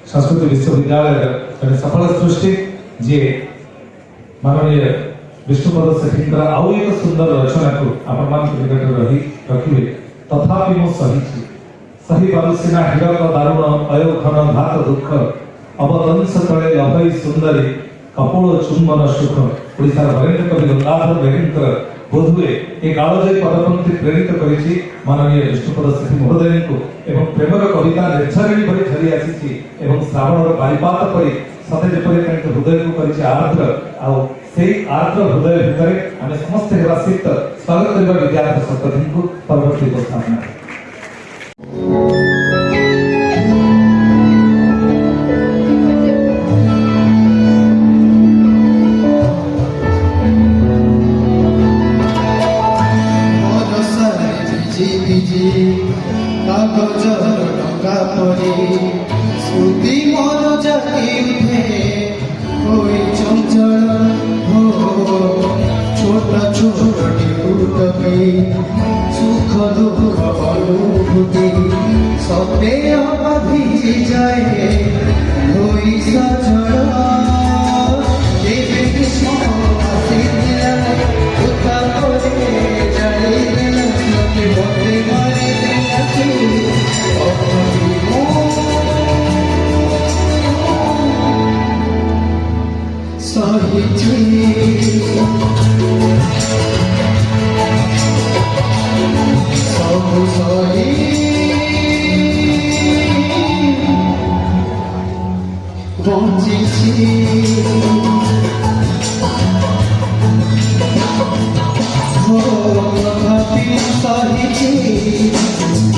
संस्कृत विश्वविद्यालय जड़े सफल सृष्टि जे माननीय विष्णुपद सेठी आउ एक सुंदर रचना को आपण निकट रही रखिए तथापि मो सही पारुसिना हिरक दारुण अयोघन घात दुख अवतंस तले लभई सुंदरी कपोल चुंबन सुख ओडिशार वरेण्य कवि गंगाधर मेहर बोधुए एक कालजयी पदपंक्ति प्रेरित करिछि माननीय विष्णुपद सेठी महोदय को एवं प्रेमर कविता नेछारेणी भरी झरी आसी एवं श्रावणर बारिपात परि सते जेपरि तांके हृदय को करिछि आर्द्र आ सेई आर्द्र हृदय भितरे आमे समस्त हेवासित स्वागत करिबा विद्यार्थी सततिं को परवर्ती उपस्थापना स्मृति मन जागी उठे कोई चंचल हो छोटा छोटा टूटके सुख दुख अनुभूति सत्य भिजी जाए कोई सचल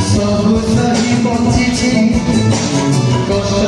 सब सही बंची कष्ट